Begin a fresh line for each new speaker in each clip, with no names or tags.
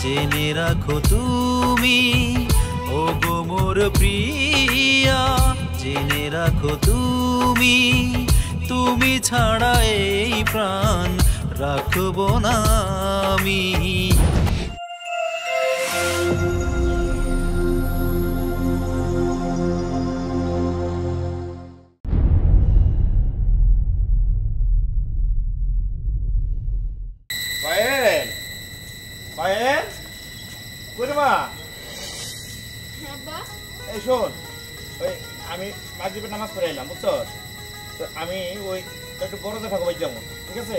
জেনে রাখো তুমি, ও গো মোর প্রিয়া, জেনে রাখো তুমি, তুমি ছাড়া এই প্রাণ রাখবো না আমি।
পায়েল, পায়েল, কই রে মা? এই শোন, ওই আমি মাগরিবের নামাজ পড়ে এলাম, বুঝছো? তো আমি ওই একটু বড়দের ঠাকুর বাড়ি যাবো, ঠিক আছে?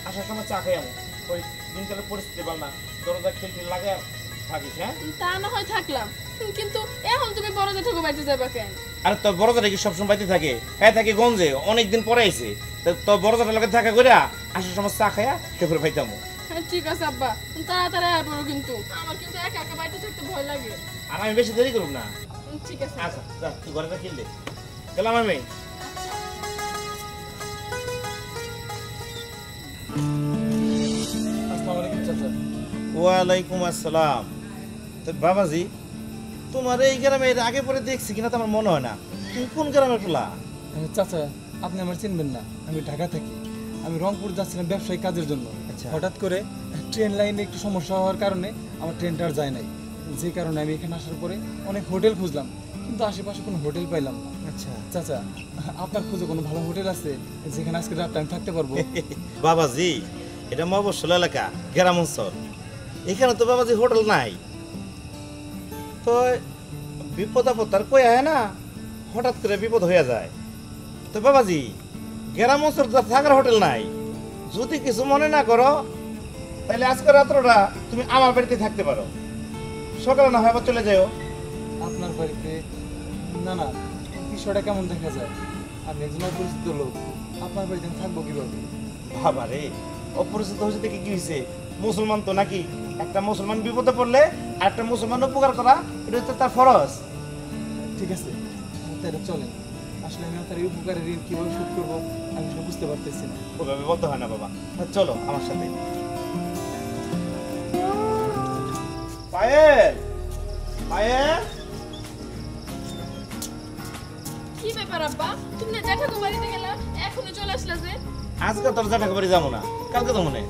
আসার সময় চা খাই আমি, ওই দিনকালের পরিস্থিতি বল না, দরজা খিলখিল লাগে থাকিস। হ্যাঁ, তা না হয় থাকলাম, কিন্তু এখন তুমি বড়দের ঠাকুর বাড়িতে যাবা কেন? আরে তোর বড়দাটা কি সবসময় বাড়িতে থাকে? হ্যাঁ থাকে গঞ্জে, অনেকদিন পরে আইছে। তোর বড়দাটার লগে থাকা কইরা আসার সময় চা খাইয়া ঠাকুর পাইতাম। ঠিক আছে আব্বা, তাড়াতাড়ি আসবো, কিন্তু আমার কিন্তু একা একা বাড়িতে থাকতে ভয় লাগে। আর আমি বেশি দেরি করব না। ঠিক আছে, আচ্ছা যা, তুই ঘরে যা, কিনলে গেলাম আমি। আসসালামু আলাইকুম চাচা। ওয়ালাইকুম আসসালাম। তো বাবাজি, তোমার এই গ্রামে এর আগে পরে দেখছি কিনা তো আমার মনে হয় না। তুমি কোন গ্রামের পোলা?
চাচা, আপনি আমার চিনবেন না, আমি ঢাকা থাকি। আমি রংপুর যাচ্ছিলাম ব্যবসায়িক কাজের জন্য। হঠাৎ করে ট্রেন লাইনে একটু সমস্যা হওয়ার কারণে আমার ট্রেনটা আর যায় নাই, যে কারণে আমি এখানে আসার পরে অনেক হোটেল খুঁজলাম, কিন্তু আশেপাশে কোনো হোটেল পাইলাম না। আচ্ছা চাচা, আপনার খুঁজে কোনো ভালো হোটেল আছে যেখানে আজকে রাতটা আমি থাকতে পারবো?
বাবাজি, এটা মফস্বল এলাকা, গ্রাম অঞ্চল, এখানে তো বাবাজি হোটেল নাই। তো বিপদ আপদ আর কই আয় না, হঠাৎ করে বিপদ হয়ে যায়। তো বাবাজি, গ্রাম অঞ্চল থাকার হোটেল নাই, যদি কিছু মনে না করো তাহলে আজকে রাত্রটা তুমি আমার বাড়িতে থাকতে পারো, সকালে না হয় আবার চলে যাও।
আপনার বাড়িতে? না না, বিষয়টা কেমন দেখা যায়? আপনি একজন অপরিচিত লোক, আপনার বাড়িতে থাকবো কিভাবে?
বাবা রে, অপরিচিত হয়েছে দেখে কি হয়েছে? মুসলমান তো নাকি, একটা মুসলমান বিপদে পড়লে আর একটা মুসলমান উপকার করা, এটা হচ্ছে তার ফরজ।
ঠিক আছে, তাহলে চলেন। আসলে আমি তার এই উপকারের ঋণ কিভাবে শোধ করবো আমি সেটা বুঝতে পারতেছি না।
ওভাবে বলতে হয় না বাবা, চলো আমার সাথে। পায়েল, পায়েল,
কি ব্যাপার আব্বা, তুমি না জ্যাঠাকো বাড়িতে গেলা, এখনো চলে আসলা যে?
আজকে তোর জ্যাঠাকো বাড়ি যাবো না, কালকে তো মনে।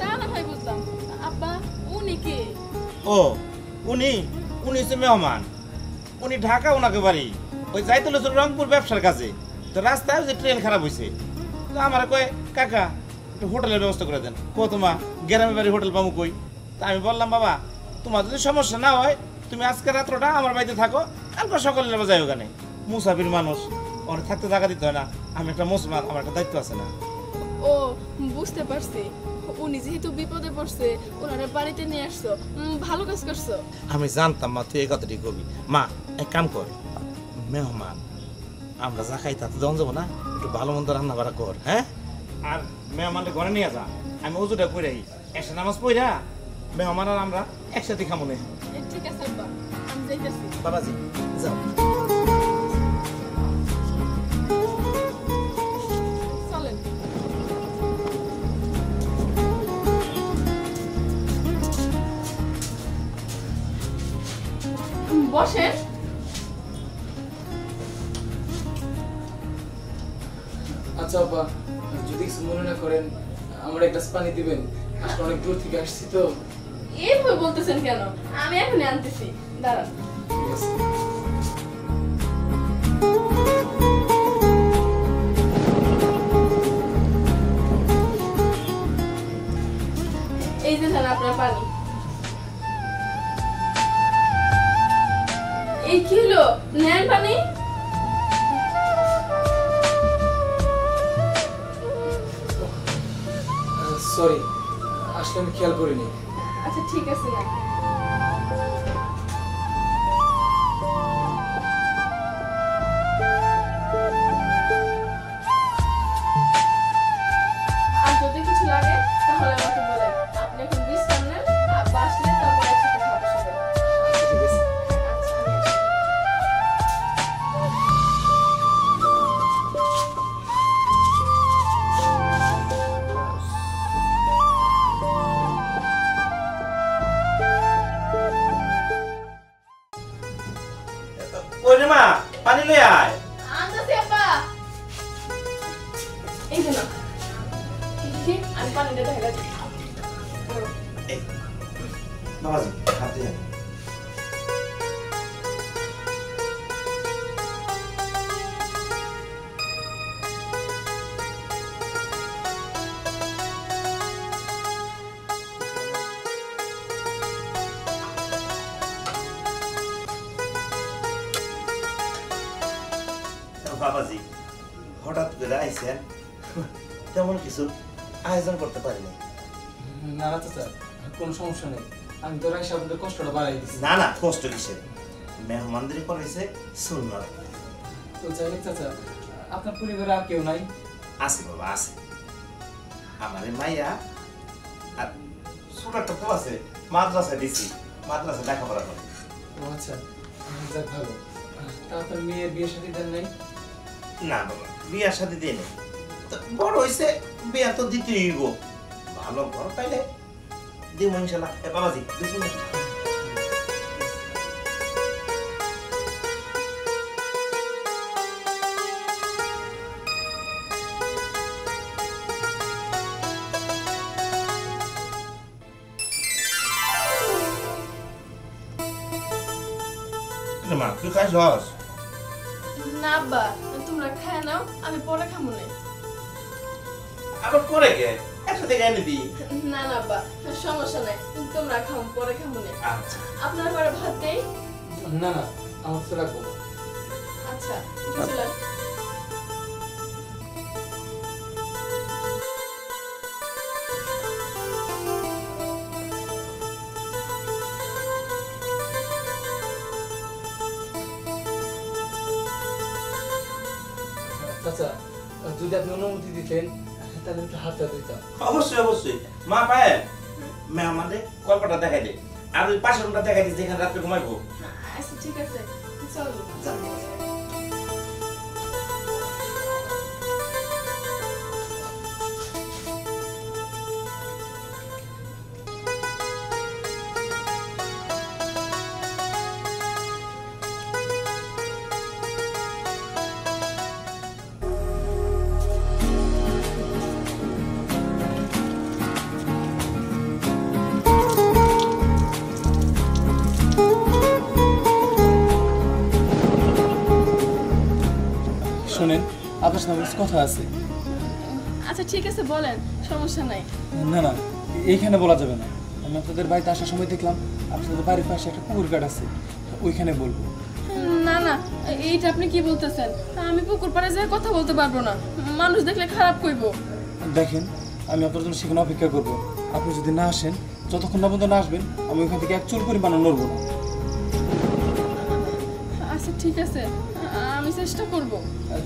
তা না হয় বুঝলাম, আব্বা উনি কে?
ও উনি হচ্ছে মেহমান, উনি ঢাকা, ওনাকে বাড়ি ওই যাইতে হলো রংপুর ব্যবসার কাজে। তো রাস্তায় যে ট্রেন খারাপ হয়েছে, আমার কয় কাকা একটু হোটেলের ব্যবস্থা করে দেন। কো তোমা গ্রামের বাড়ি হোটেল পাবো কই? তা আমি বললাম বাবা, তোমার যদি সমস্যা না হয় তুমি আজকে রাত্রটা আমার বাড়িতে থাকো, কালকে সকালে যাই ওখানে। মুসাফির মানুষ, ওর থাকতে জায়গা দিতে হয় না, আমি একটা মুসলমান, আমার একটা দায়িত্ব আছে না।
ও বুঝতে পারছি, উনি যেহেতু বিপদে পড়ছে ওনারা বাড়িতে নিয়ে আসছো, ভালো কাজ করছো।
আমি জানতাম মা তুই এই কথাটি কবি। মা এক কাম কর, মেহমান আমরা যা খাই তাতে দন যাবো না, একটু ভালো মন্দ রান্না বাড়া কর। হ্যাঁ, আর মেহমানকে ঘরে নিয়ে যা, আমি ওজুটা পড়ে একসাথে নামাজ পড়া মেহমান আর আমরা একসাথে খামো না।
ঠিক আছে আব্বা, আমি যাইতেছি।
বাবাজি যাও।
চলেন। বসেন।
আচ্ছা বাবা, যদি কিছু মনে না করেন আমার একটা পানি দিবেন, আসলে অনেক দূর থেকে আসছি তো।
এইভাবে বলতেছেন কেন? আমি এখনই আনতেছি, দাঁড়ান।
ঠিক আছে।
এই যে ধরেন আপনার পানি। এই কি হলো, নেন পানি।
সরি, আসলে আমি খেয়াল করিনি।
আচ্ছা ঠিক আছে না। আর যদি কিছু লাগে তাহলে আমাকে বলেন। আপনি এখন বিশ্রাম নেন, আব্বা আসলে তারপর একসাথে খাওয়া শুরু করব।
ঠিক আছে।
আচ্ছা আমি আসি।
মা পানি লয়ে আয়।
আনতাছি আব্বা। এই যে না। কি আমি পানি দিয়ে দেখা যাচ্ছে।
এই বাবাজি হাত দিয়ে বাবাজি হঠাৎ করে আইছেন, তেমন কিছু আয়োজন করতে পারিনি।
না না চাচা, কোনো সমস্যা নেই। আমি তো রাইসা আপনাদের কষ্টটা বাড়াই দিচ্ছি।
না না কষ্ট কিসের, মেহমানদারি করেছে সুন্নাত।
তো যাই হোক চাচা, আপনার পরিবারে আর কেউ নাই?
আছে বাবা আছে, আমার এই মাইয়া আর ছোট একটা পোলা আছে, মাদ্রাসায় দিছি, মাদ্রাসায় লেখাপড়া করে।
ও আচ্ছা, যাক ভালো। তা আপনার মেয়ের বিয়ে শাদী দেন নাই?
না বাবা বিয়ার সাথে দিয়ে নেই, বড় হয়েছে বিয়া তো দিতেই হইব, ভালো ঘর পাইলে দিব ইনশাল্লাহ। বাবাজি বিসমিল্লাহ। মা তুই খাইছ?
না আব্বা, তোমরা খায় নাও, আমি পরে খামু না।
আবার পরে গে একসাথে গায়ে নিবি?
না না আব্বা, সমস্যা নাই, তোমরা খাও, পরে খামু না।
আচ্ছা
আপনার ঘরে ভাত দেই?
না না, আমার তো রাখবো।
আচ্ছা বুঝলাম।
চাচা, যদি আপনি অনুমতি দিতেন তাহলে একটু হাতটা দিতাম।
অবশ্যই অবশ্যই। মা পায় মেহমানদের কল্পটা দেখাই দে, আর ওই পাশের রুমটা দেখাই দিস যেখানে রাত্রে ঘুমাইবো।
আচ্ছা ঠিক আছে, চলো।
শোনেন, আপনার সাথে আমার কিছু কথা আছে।
আচ্ছা ঠিক আছে বলেন, সমস্যা নাই।
না না, এইখানে বলা যাবে না। আমি আপনাদের বাড়িতে আসার সময় দেখলাম আপনাদের বাড়ির পাশে একটা পুকুর ঘাট আছে, ওইখানে বলবো।
না না, এইটা আপনি কি বলতেছেন? আমি পুকুর পাড়ে যেয়ে কথা বলতে পারবো না, মানুষ দেখলে খারাপ কইবো।
দেখেন, আমি আপনার জন্য সেখানে অপেক্ষা করবো। আপনি যদি না আসেন, যতক্ষণ না পর্যন্ত না আসবেন, আমি ওইখান থেকে এক চুল পরিমাণও নড়বো না।
আচ্ছা ঠিক আছে, আমি চেষ্টা করব।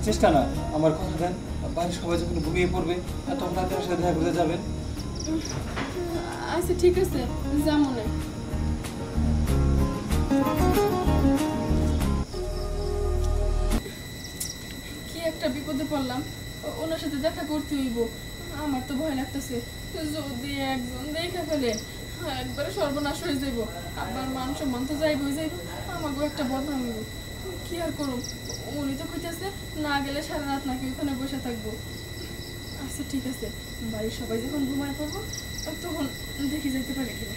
চেষ্টা না, আমার কথা দেন। বাড়ির সবাই যখন ঘুমিয়ে পড়বে তখন আপনি আমার সাথে দেখা করতে যাবেন।
আচ্ছা ঠিক আছে, যাবো না। কি একটা বিপদে পড়লাম, ওনার সাথে দেখা করতে হইব। আমার তো ভয় লাগতেছে, যদি একজন দেখে ফেলে একবারে সর্বনাশ হয়ে যাইব। আবার মান সম্মান তো যাইবই যাইব, আমাকেও একটা বদনাম হইব। কি আর করুম, উনি তো কইতেছে না গেলে সারা রাত নাকি ওখানে বসে থাকবো। আচ্ছা ঠিক আছে, বাড়ির সবাই যখন ঘুমায় পড়বো তখন দেখে যাইতে পারে কিনা।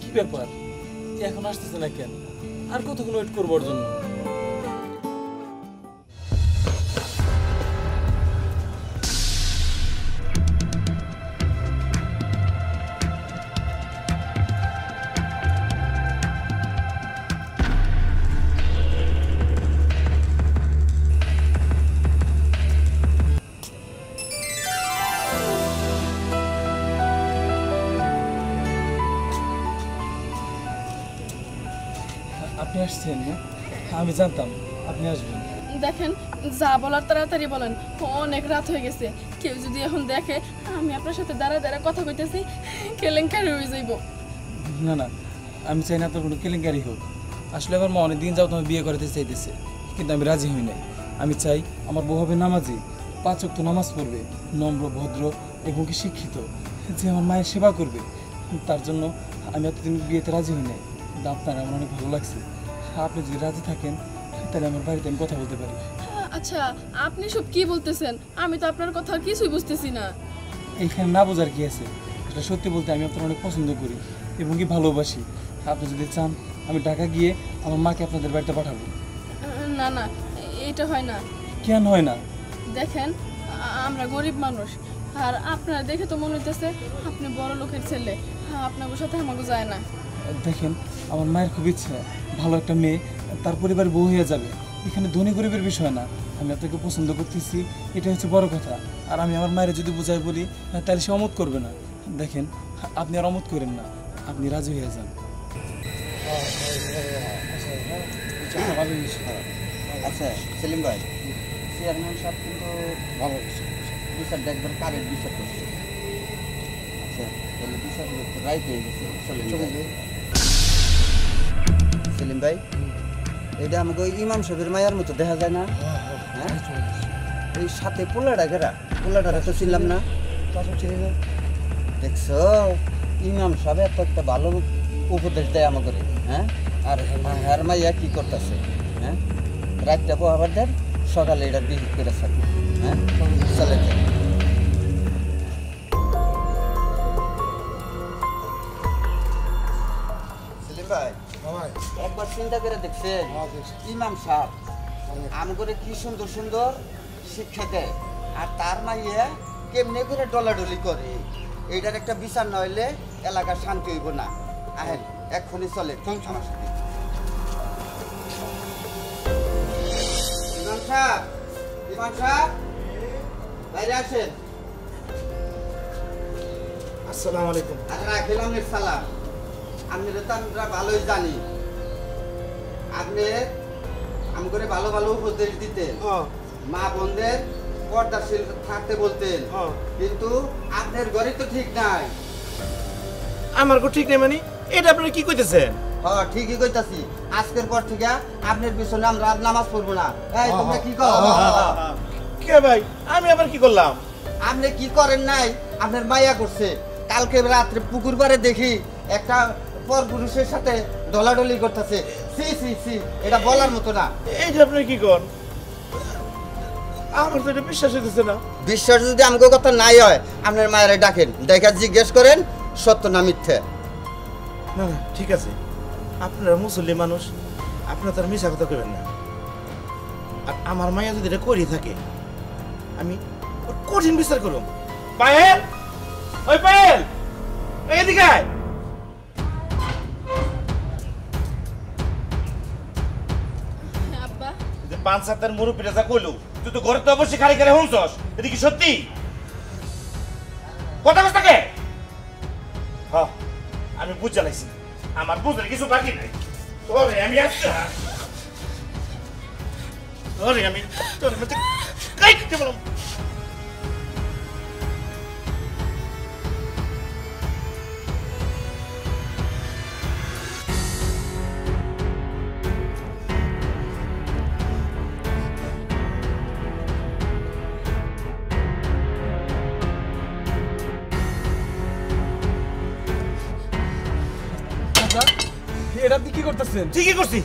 কি ব্যাপার, এখন আসতেছে না কেন? আর কতক্ষণ ওয়েট করবো ওর জন্য? আপনি আসছেন না? আমি জানতাম আপনি আসবেন।
দেখেন, যা বলার তাড়াতাড়ি বলেন, অনেক রাত হয়ে গেছে। কেউ যদি এখন দেখে আমি আপনার সাথে দাঁড়া দাঁড়া কথা কইতেছি, কেলেঙ্কারি হয়ে যাইব।
না না, আমি চাই না তোর কোনো কেলেঙ্কারি হোক। আসলে আমার মা অনেক দিন যাও তোমার বিয়ে করতে চাইতেছে, কিন্তু আমি রাজি হই নাই। আমি চাই আমার বউ হবে নামাজি, 5 ওয়াক্ত নামাজ পড়বে, নম্র ভদ্র এবং কি শিক্ষিত। যে আমার মায়ের সেবা করবে। তার জন্য আমি এতদিন বিয়েতে রাজি হই নাই, কিন্তু আপনার আমার অনেক ভালো লাগছে। আপনি যদি রাজি থাকেন তাহলে আমার বাড়িতে আমি কথা বলতে পারি।
আচ্ছা, আপনি সব কি বলতেছেন? আমি তো আপনার কথা কিছুই বুঝতেছি না।
এইখানে না বোঝার কি আছে? এটা সত্যি বলতে আমি আপনার অনেক পছন্দ করি এবং কি ভালোবাসি। আপনি যদি চান আমি ঢাকা গিয়ে আমার মাকে আপনাদের বাড়িতে পাঠাবো।
না না, এটা হয় না।
কেন হয় না?
দেখেন, আমরা গরিব মানুষ, আর আপনারা দেখে তো মনে হইতেছে আপনি বড় লোকের ছেলে। আপনার সাথে আমাকে যায় না।
দেখেন, আমার মায়ের খুব ইচ্ছা ভালো একটা মেয়ে তার পরিবার বউ হয়ে যাবে। এখানে ধনী গরিবের বিষয় না, আমি আপনাকে পছন্দ করতেছি, এটা হচ্ছে বড় কথা। আর আমি আমার মায়ের যদি বুঝাই বলি তাহলে সে অমত করবে না। দেখেন, আপনি আর অমত করেন না, আপনি রাজি হয়ে যান।
আচ্ছা সেলিম ভাই, চেয়ারম্যান সাহেব কিন্তু ভালো বিচারটা একবার কারেন্ট বিচার করছে। আচ্ছা তাহলে বিচার রাইট হয়ে গেছে। সেলিম ভাই, এটা আমাকে ওই ইমাম সাহেবের মায়ের মতো দেখা যায় না? হ্যাঁ, এই সাথে পোলাটা ঘেরা, পোলাটারা তো চিনলাম না। দেখছো, ইমাম সাহেব এত একটা ভালো উপদেশ দেয় আমাকে। হ্যাঁ, আর হ্যার মাইয়া কি করতেছে? হ্যাঁ, রাতটা পোহাবার দেন, সকালে এটা বিহিত করে থাকি। হ্যাঁ, চলে যান। সেলিম ভাই, একবার চিন্তা করে দেখছেন ইমাম সাহেব আমগরে কি সুন্দর সুন্দর শিক্ষা দেয়, আর তার মাইয়া কেমনে করে ডলাডলি করে? এইটার একটা বিচার নইলে এলাকার শান্তি হইব না। আহেন এক্ষুনি চলে আমার সাথে। ইমাম সাহেব, ইমাম সাহেব বাইরে আসেন।
আসসালামু আলাইকুম।
আচ্ছা রাখিলাম সালাম। আপনারা তো আমরা ভালোই জানি, আপনি আম করে ভালো ভালো উপদেশ দিতেন, মা বোনদের পর্দাশীল থাকতে বলতেন, কিন্তু আপনার ঘরে তো ঠিক নাই।
আমার কো ঠিক নেই মানে? এটা আপনি কি কইতেছেন?
হ্যাঁ ঠিকই কইতাছি, আজকের পর থেকে আপনার পিছনে আমরা আর নামাজ পড়বো না। এই তোমরা কি করো?
কে ভাই, আমি আবার কি করলাম?
আপনি কি করেন নাই, আপনার মাইয়া করছে। কালকে রাত্রে পুকুর পাড়ে দেখি একটা পর পুরুষের সাথে ডলাডলি করতেছে। সি সি সি, এটা বলার মতো না।
এইটা আপনি কি করেন? আমার তো এটা বিশ্বাস হইতেছে না।
বিশ্বাস যদি আমাকে কথা নাই হয়, আপনার মায়েরা ডাকেন, দেখা জিজ্ঞেস করেন সত্য না মিথ্যে।
না না ঠিক আছে, আপনারা মুসল্লি মানুষ, আপনারা তার মিশা কথা কইবেন না। আর আমার মায়া যদি এটা করি থাকে, আমি ওর কঠিন বিচার করব। পায়েল, ওই পায়েল, এদিকে আয়।
আব্বা,
যে পাঁচ সাতের মুরব্বীরা যা কইলো, তুই তো ঘরে তো অবশ্যই খালি খালি হুঁসস। এটা কি সত্যি? কথা বলছ তাকে? হ্যাঁ, আমি বুঝে লাইছি, আমার বুঝলে কিছু বাকি নাই। তোরে আমি আসছি, তোরে আমি তোরে মধ্যে কাইতে বললাম।
এটা আপনি কি করতেছেন?
ঠিকই করছি,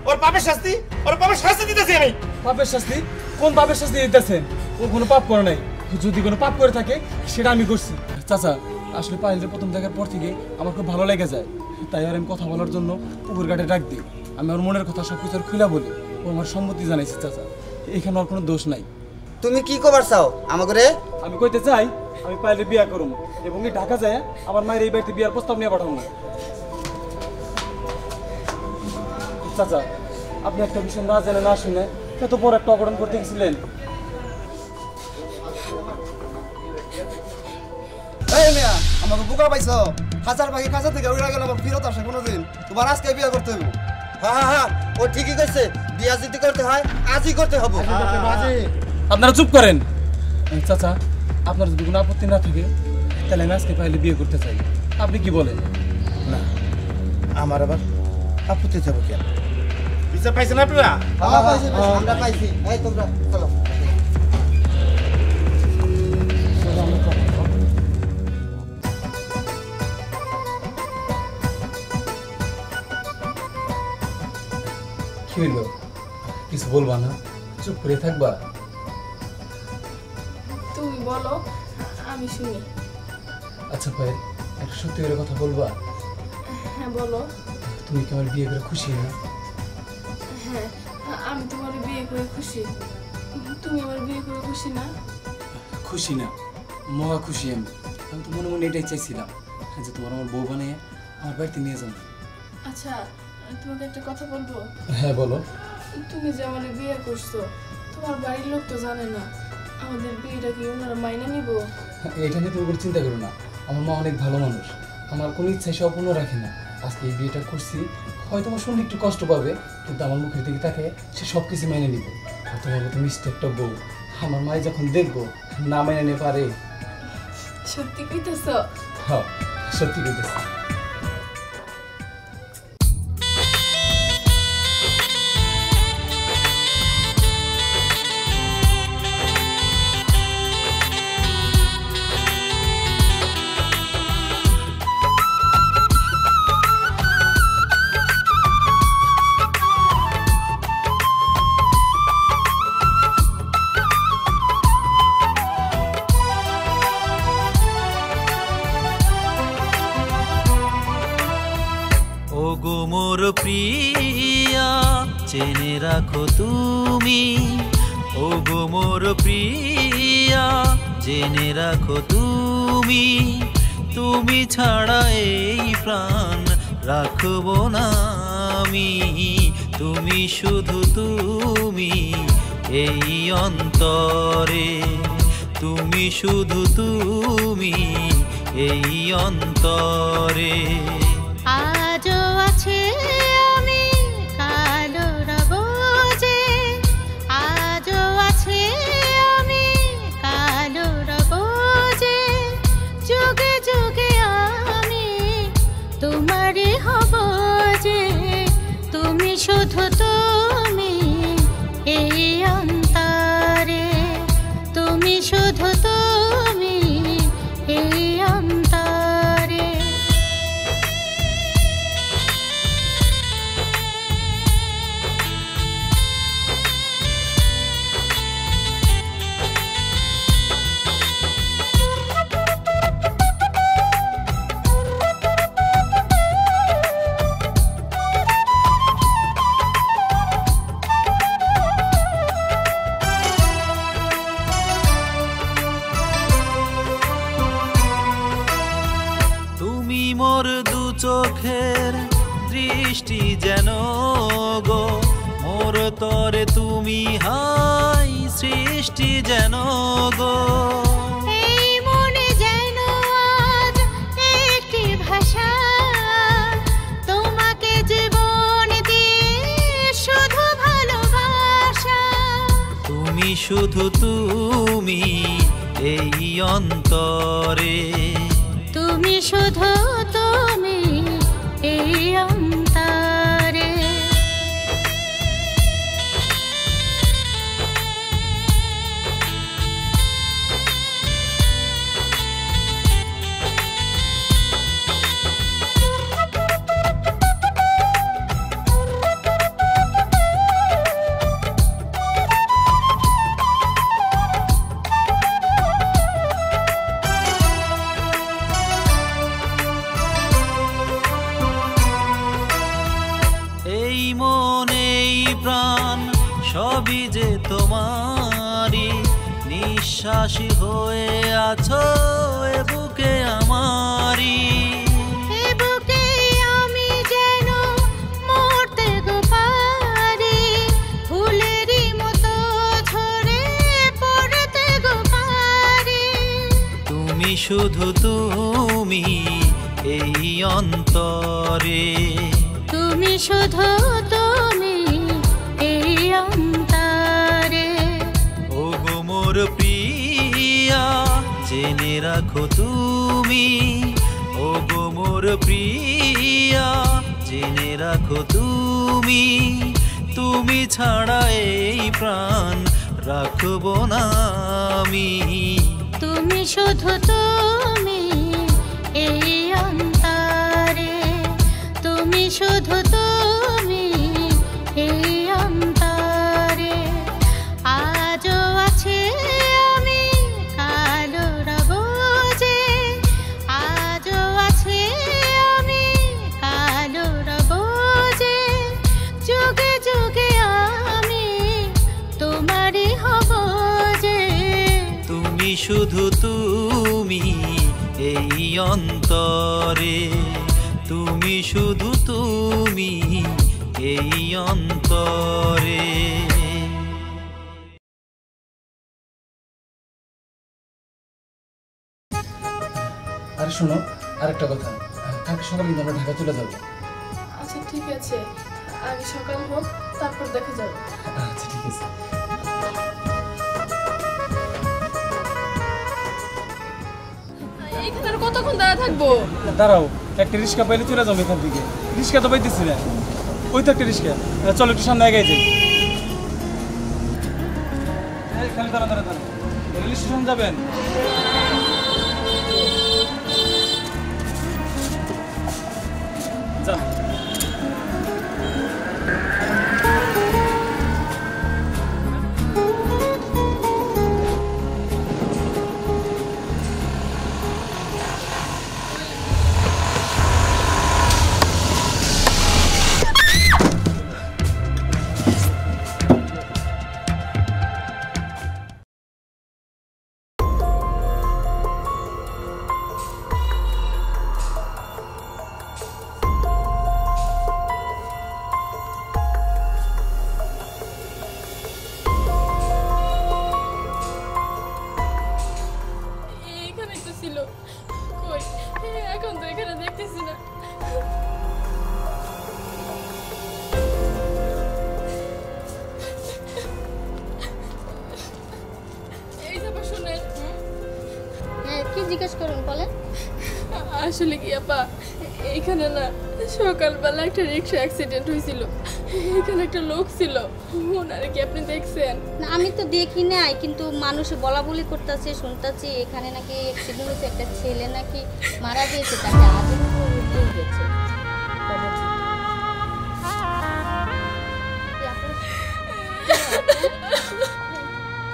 ওর পাপের শাস্তি, ওর পাপের শাস্তি দিতেছি আমি।
পাপের শাস্তি? কোন পাপের শাস্তি দিতেছেন? ও কোনো পাপ করে নাই। যদি কোনো পাপ করে থাকে সেটা আমি করছি। চাচা, আসলে পায়েলের প্রথম দেখার পর থেকে আমার খুব ভালো লেগে যায়, তাই আর আমি কথা বলার জন্য পুকুর ঘাটে ডাক দিই। আমি ওর মনের কথা সব কিছু খুলে বলি, ও আমার সম্মতি জানাইছে। চাচা, এখানে ওর কোনো দোষ নাই।
তুমি কি কবার চাও আমাকে?
আমি কইতে চাই আমি পায়েলের বিয়া করব এবং ঢাকা যায় আমার মায়ের এই বাড়িতে বিয়ার প্রস্তাব নিয়ে পাঠাবো। চাচা, আপনি একটা বিষয় না জেনে না শুনে এত বড় একটা অঘটন করতে গেছিলেন।
এই মিয়া, আমাকে বোকা পাইছো? হাজার পাখি কাছা থেকে উড়া গেল, আবার ফিরত আসে কোনোদিন? তোমার আজকে বিয়ে করতে হবে।
হ্যাঁ হ্যাঁ হ্যাঁ, ও ঠিকই কইছে, বিয়া যদি করতে হয় আজই করতে হবে।
আপনারা চুপ করেন। চাচা, আপনার যদি কোনো আপত্তি না থাকে তাহলে আমি আজকে পাইলে বিয়ে করতে চাই। আপনি কি বলেন?
না, আমার আবার আপত্তি যাবো কেন? বিচার পাইছেন আপনারা?
আমরা পাইছি। এই তোমরা চলো।
কি হইলো? কিছু বলবা না? চুপ করে থাকবা?
তুমি বলো, আমি শুনি।
আচ্ছা ভাই, একটা সত্যি করে কথা বলবা?
হ্যাঁ বলো।
তুমি কি আমার বিয়ে করে খুশি না?
হ্যাঁ, আমি তোমার বিয়ে করে খুশি। তুমি আমার বিয়ে করে খুশি না?
খুশি না, মহা খুশি। আমি তো মনে মনে এটাই চাইছিলাম যে তোমার আমার বউ বানিয়ে আমার বাড়িতে নিয়ে যাবো।
আচ্ছা, তোমাকে একটা কথা বলবো?
হ্যাঁ বলো।
তুমি যে আমার বিয়ে করছো, তোমার বাড়ির লোক তো জানে না। আমাদের বিয়েটা কি ওনারা মাইনে নিব?
এটা নিয়ে তুমি কোনো চিন্তা করো না। আমার মা অনেক ভালো মানুষ, আমার কোনো ইচ্ছাই সে অপূর্ণ রাখে না। আজকে এই বিয়েটা করছি, হয়তো আমার শুনলে একটু কষ্ট পাবে, কিন্তু আমার মুখের দিকে তাকে সে সব কিছু মেনে নিব। আর তোমার মতো মিষ্টি একটা বউ আমার মায়ে যখন দেখবো না মেনে নিতে পারে।
সত্যি কইতেছ?
হ্যাঁ, সত্যি কইতেছি।
ওগো মোর প্রিয়া জেনে রাখো তুমি, ওগো মোর প্রিয়া জেনে রাখো তুমি, তুমি ছাড়া এই প্রাণ রাখবো না আমি। তুমি শুধু তুমি এই অন্তরে, তুমি শুধু তুমি এই অন্তরে।
আজও আছে আমি কালো রব যে, আজও আছে আমি কালো রব যে, যুগে যুগে আমি তোমারই হব যে, তুমি শুধু তুমি এই অন্তরে, তুমি শুধু তুমি এই অন্তরে।
তুমি মোর দু চোখের দৃষ্টি যেন গো, মোর তরে তুমি হাই সৃষ্টি যেন গো।
এই মনে যেন আজ একটি ভাষা, তোমাকে জীবন দিয়ে শুধু ভালোবাসা।
তুমি শুধু তুমি এই অন্তরে,
তুমি শুধু তুমি এই অন্তরে।
এই মন এই প্রাণ সবই যে তোমারই, নিঃশ্বাসী হয়ে আছো এ বুকে আমারই।
এ বুকে আমি যেন মরতে গো পারি, ফুলেরই মতো ঝরে পড়তে গো পারি।
তুমি শুধু তুমি এই অন্তরে,
তুমি শুধু তুমি এই অন্তরে।
ওগো মোর প্রিয়া জেনে রাখো তুমি, ওগো মোর প্রিয়া জেনে রাখো তুমি, তুমি ছাড়া এই প্রাণ রাখবো না আমি।
তুমি শুধু তুমি এই অন্তরে, তুমি শুধু তুমি এই
শুধু তুমি এই অন্তরে, তুমি শুধু তুমি এই অন্তরে।
আরে শোনো, আরেকটা কথা, কালকে সকালে কিন্তু আমরা ঢাকা চলে যাবো।
আচ্ছা ঠিক আছে, আগে সকাল হোক তারপর দেখা যাবে।
আচ্ছা ঠিক আছে।
এইখানে আর কতক্ষণ দাঁড়া থাকবো?
দাঁড়াও, একটা রিক্সা পাইলে চলে যাবো এখান থেকে। রিক্সা তো পাইতেছি না। ওই তো একটা রিক্সা, চলো একটু সামনে এগিয়ে যাই। খালি দাঁড়া দাঁড়া দাঁড়া, রেল স্টেশন যাবেন? যান।
এইখানে তো ছিল, কই এখন তো এখানে দেখতেছি না। এই ব্যাপার শুনে
হ্যাঁ, কি জিজ্ঞেস করুন বলেন।
আসলে কি আপা, এইখানে না সকালবেলা একটা রিক্সা অ্যাক্সিডেন্ট হয়েছিল। এখানে একটা লোক ছিল, ওনারে কি আপনি দেখছেন?
না, আমি তো দেখি নাই, কিন্তু মানুষ বলা বলি করতেছে, শুনতেছি এখানে নাকি অ্যাক্সিডেন্ট হয়েছে, একটা ছেলে নাকি মারা গিয়েছে, তাকে আজও দিয়ে গেছে।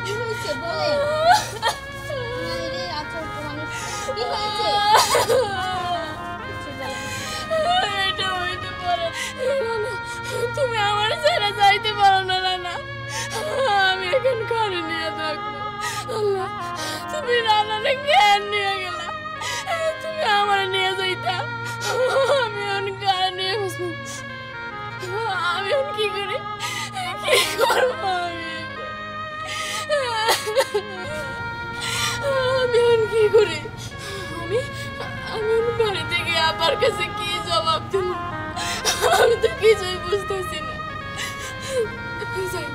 কি হয়েছে বলেন? আরে, আচ্ছা, মানুষ কি হয়েছে? কিছু বলেন।
এটা হইতে পারে না, তুমি আমার ছেড়ে যাইতে পারো না রানা। আমি এখন ঘরে নিয়ে থাকবো। আল্লাহ, তুমি রানারে জ্ঞান নিয়ে গেলা, তুমি আমার নিয়ে যাইতা, আমি এখন ঘরে নিয়ে বসবো। আমি এখন কি করি, কি করবো? আমি এখন কি করি? আমি আমি বাড়ি থেকে আবার কাছে কি জবাব দেব? আমি তো কিছুই বুঝতেছি না। যাই,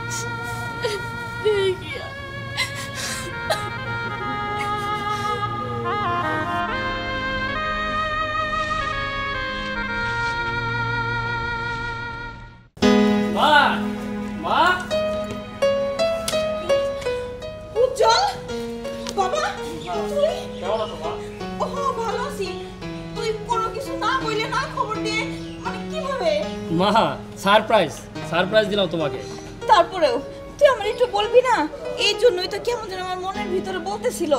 দেখি
মা, মা,
উজ্জ্বল বাবা, তুই
কেমন আছো মা?
ও ভালো আছি। তুই কোনো কিছু না বললে না খবর দিয়ে, মানে কিভাবে?
মা, সারপ্রাইজ সারপ্রাইজ দিলাম তোমাকে।
তারপরেও তুই আমার একটু বলবি না? এই জন্যই তো কেমন যেন আমার মনের ভিতরে বলতেছিল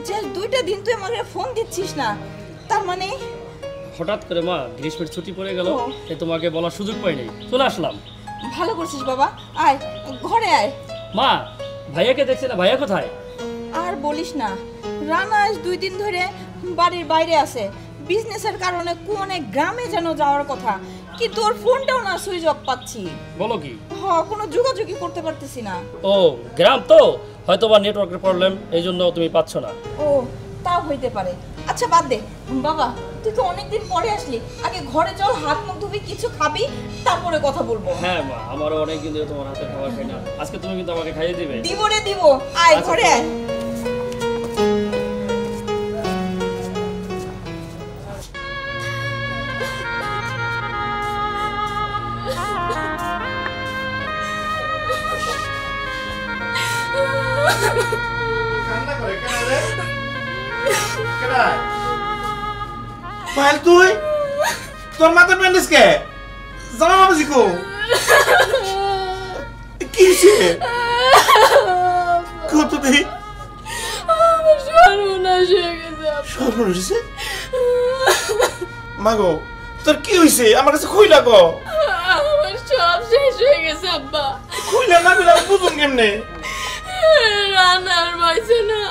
যে 2টা দিন তুই আমাকে ফোন দিচ্ছিস না। তার মানে
হঠাৎ করে মা গ্রীষ্মের ছুটি পড়ে গেল,
ও।
এ তোমাকে বলার সুযোগ পাইনি, চলে আসলাম।
ভালো করছিস বাবা, আয় ঘরে আয়।
মা, ভাইয়াকে দেখছি না, ভাইয়া কোথায়?
আর বলিস না, রানা আজ 2 দিন ধরে বাড়ির বাইরে আছে, বিজনেসের কারণে কোনে গ্রামে যেন যাওয়ার কথা, কিন্তু ওর ফোনটাও না সুইচ অফ পাচ্ছি।
বলো কি?
কোনো যোগাযোগই করতে পারতেছি না।
ও, গ্রাম তো হয়তো বা নেটওয়ার্কের প্রবলেম, এই জন্য তুমি পাচ্ছ না।
ও, তাও হইতে পারে। আচ্ছা বাদ দে বাবা, তুই তো অনেকদিন পরে আসলি, আগে ঘরে চল, হাত মুখ ধুবি, কিছু খাবি, তারপরে কথা বলবো।
হ্যাঁ মা, আমারও অনেকদিন ধরে তোমার হাতের খাবার খাই না, আজকে তুমি কিন্তু আমাকে খাইয়ে দিবে।
দিব রে দিব, আয়
আচ্ছা,
ঘরে আয়।
কান্না করে কেন রে? কেন? পায়েল তুই তোর মাথা ব্যান্ডেজ কে? জামা বাবাজি কো? কি হইছে? কত দেই?
আমার সর্বনাশ হয়ে গেছে।
সর্বনাশ হইছে? মাগো, তোর কি হইছে? আমার কাছে কইলা গো।
আমার সব শেষ হয়ে গেছে আব্বা।
কইলা না কইলা বুঝুন কেমনে?
রান্নার বাইছে না।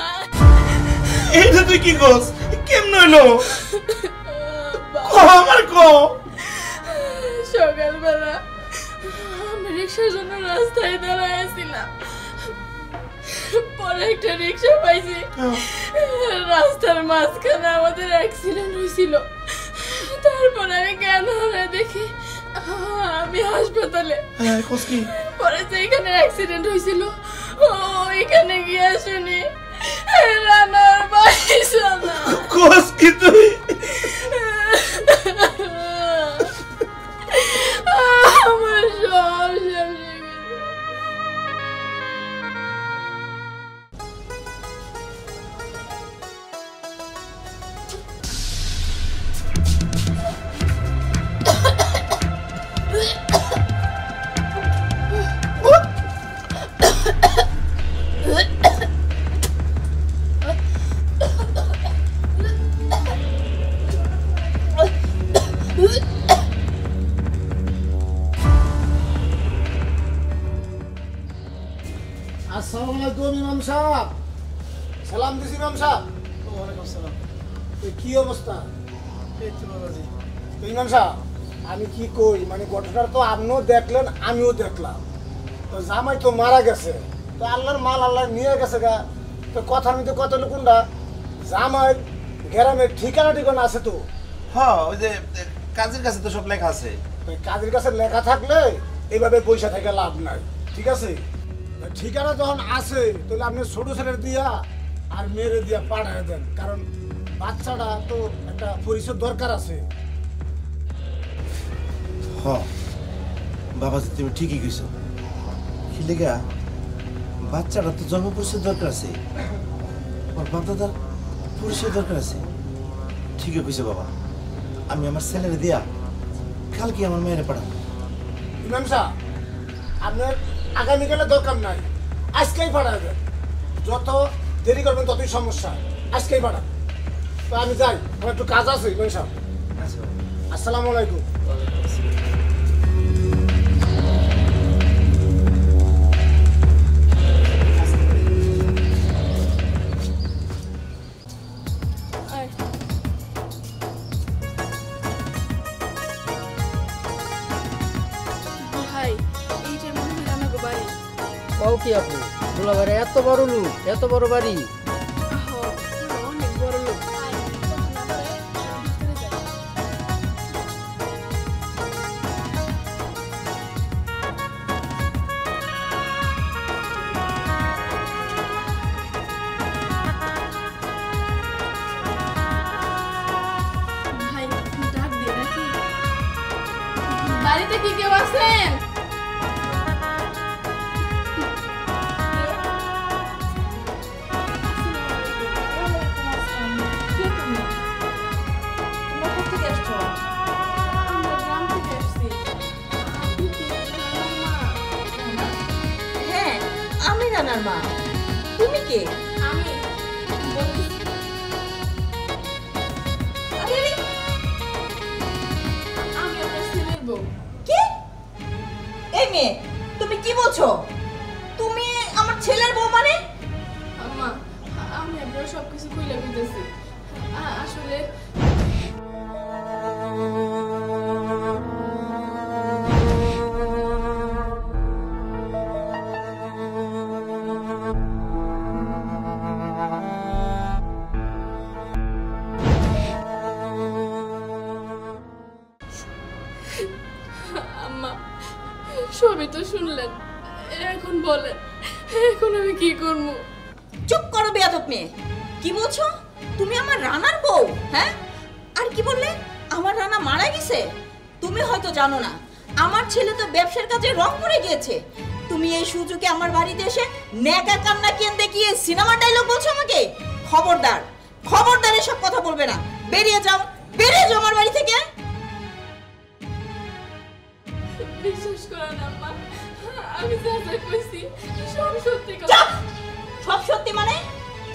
এইটা তুই কি করছ? কেমনে হইলো? আমার
সকালবেলা আমি রিক্সার জন্য রাস্তায় দাঁড়াইছিলাম, পরে একটা রিক্সা পাইছি, রাস্তার মাঝখানে আমাদের অ্যাক্সিডেন্ট হয়েছিল। তারপরে আমি জ্ঞান হারায় দেখি আমি হাসপাতালে। পরে যেখানে অ্যাক্সিডেন্ট হয়েছিল ওইখানে গিয়ে শুনি রানার বাইসা না।
কি তুই?
আমার সব শেষ।
আসসালামু আলাইকুম ইমাম সাহেব। সালাম দিছি ইমাম সাহেব।
ওয়ালাইকুম আসসালাম।
কি অবস্থা?
এই তো বাবাজি।
তো ইমাম সাহেব আমি কি কই, মানে ঘটনাটা তো আপনিও দেখলেন আমিও দেখলাম। তো জামাই তো মারা গেছে, তো আল্লাহর মাল আল্লাহ নিয়ে গেছে গা। তো কথার মধ্যে কত লোকুন্ডা জামাই গ্রামের ঠিকানা ঠিকানা আছে তো।
হ্যাঁ, ওই যে কাজের কাছে তো সব লেখা আছে।
কাজের কাছে লেখা থাকলে এইভাবে পয়সা থেকে লাভ নাই, ঠিক আছে? ঠিকানা যখন আছে তাহলে আপনি ছোট ছেলে দিয়া আর মেয়েরে দিয়া পাঠায় দেন, কারণ বাচ্চাটা তো একটা পরিচয় দরকার আছে।
হ্যাঁ বাবাজি, তুমি ঠিকই কইছো। কি লেগা বাচ্চাটা তো জন্ম পরিচয় দরকার আছে, ওর বাপ দাদার পরিচয় দরকার আছে। ঠিকই কইছো বাবা, আমি আমার ছেলেরে দিয়া কালকে আমার মেয়েরে পাঠাবো।
ইমাম সাহেব আপনার আগামীকালে দরকার নাই, আজকেই পাঠায় দেন। যত দেরি করবেন ততই সমস্যা, আজকেই পাঠান। তো আমি যাই, আমার একটু কাজ আছে ইমাম সাহেব। আসসালামু আলাইকুম।
ভাই এইটার মনে হয় রানা গো বাড়ি।
কও কি আপু, দুলাভাইয়ের এত বড় লোক, এত বড় বাড়ি?
অনেক বড় লোক। ভাই ডাক দিয়ে নাকি? বাড়িতে কি কেউ আছেন?
হ্যাঁ আমি রানার মা। তুমি কে?
আমি
আরে
আমি আপনার ছেলের বউ।
কি? এই মেয়ে তুমি কি বলছো? তুমি আমার ছেলের বউ মানে?
আম্মা আমি আপনার সবকিছু কইলা কইতেছি। আসলে আম্মা সবই তো শুনলেন, এখন বলেন এখন আমি কি করবো?
চুপ করো বেয়াদব মেয়ে। কি বলছো? তুমি আমার রানার বউ? হ্যাঁ, আর কি বললে? আমার রানা মারা গেছে? তুমি হয়তো জানো না, আমার ছেলে তো ব্যবসার কাজে রংপুরে গিয়েছে। তুমি এই সুযোগে আমার বাড়িতে এসে নেকা কান্না কেন্দ্রে গিয়ে সিনেমা ডায়লগ বলছো আমাকে? খবরদার, খবরদার এসব কথা বলবে না। বেরিয়ে যাও, বেরিয়ে যাও আমার বাড়ি থেকে।
বিশ্বাস করেন আম্মা, আমি যা যা কইছি সব সত্যি কথা।
চুপ! সব সত্যি মানে?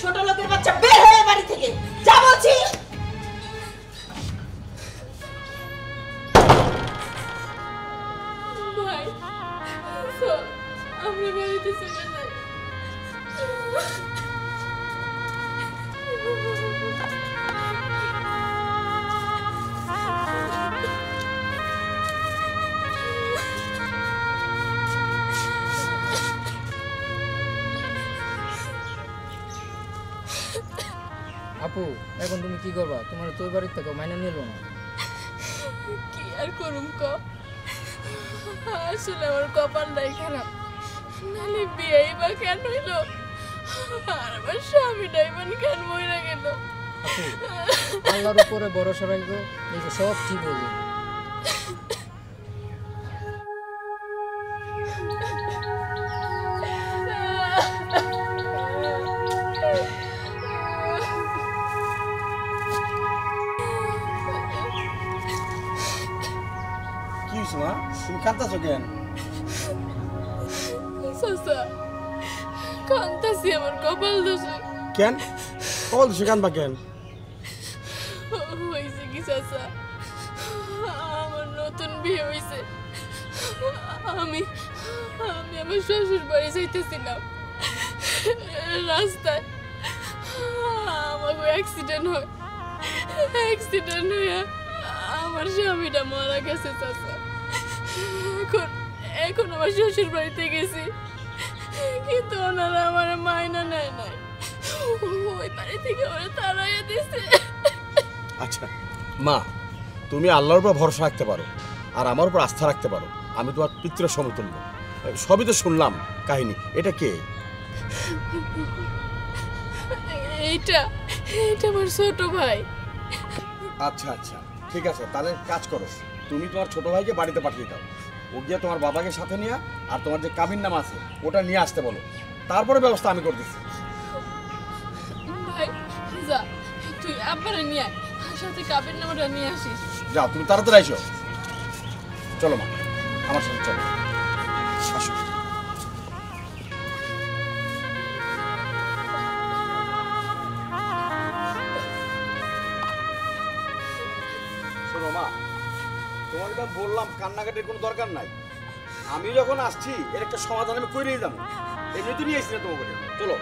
ছোট লোকের বাচ্চা, বের হয়ে বাড়ি থেকে যা বলছি।
ভাই চল আমরা বাড়িতে চলে যাই।
আপু এখন তুমি কি করবা? তোমার তোর বাড়ির থেকে মাইনে নিল না।
কি আর করুম ক, আসলে আমার কপালটাই খারাপ, নাহলে বিয়েই বা কেন হইলো, আর আমার স্বামীটাই বা কেন মরে গেল।
আপু আল্লাহর উপরে ভরসা রাখো, দেখো সব ঠিক হয়ে যাবে।
কি হয়েছে মা, তুমি কাঁদতেছো কেন?
চাচা কান্তাছি আমার কপাল দোষে।
কেন কল দিছো কানবা কেন?
হয়েছে কি চাচা, আমার নতুন বিয়ে হয়েছে, আমি আমি আমার শ্বশুর বাড়ি যাইতেছিলাম, রাস্তায় আমাকে অ্যাক্সিডেন্ট হয়, অ্যাক্সিডেন্ট হয়ে আমার স্বামীটা মারা গেছে চাচা। এখন এখন আমার শ্বশুর বাড়িতে গেছি, কিন্তু ওনারা আমার মাইনা নেয় নাই, ওই বাড়ি থেকে ওরা তাড়াইয়া দিছে।
আচ্ছা মা, তুমি আল্লাহর উপর ভরসা রাখতে পারো আর আমার উপর আস্থা রাখতে পারো, আমি তোমার পিতৃ সমতুল্য। সবই তো শুনলাম কাহিনী, এটা কে?
এইটা এইটা আমার ছোট ভাই।
আচ্ছা আচ্ছা ঠিক আছে, তাহলে কাজ করো, তুমি তোমার ছোট ভাইকে বাড়িতে পাঠিয়ে দাও, ও গিয়ে তোমার বাবাকে সাথে নিয়ে আর তোমার যে কাবিন নামা আছে ওটা নিয়ে আসতে বলো, তারপরে ব্যবস্থা আমি করতেছি।
ভাই যা, তুই আব্বারে নিয়ে আয়, সাথে কাবির নামাটা নিয়ে আসিস।
যাও তুমি তাড়াতাড়ি আইসো। চলো মা, আমার সাথে চলো, আসো। শোনো মা, তোমাকে তো বললাম কান্নাকাটির কোনো দরকার নাই, আমি যখন আসছি এর একটা সমাধান আমি করেই যাবো, এমনি তো নিয়ে আসছি না তোমাকে। চলো।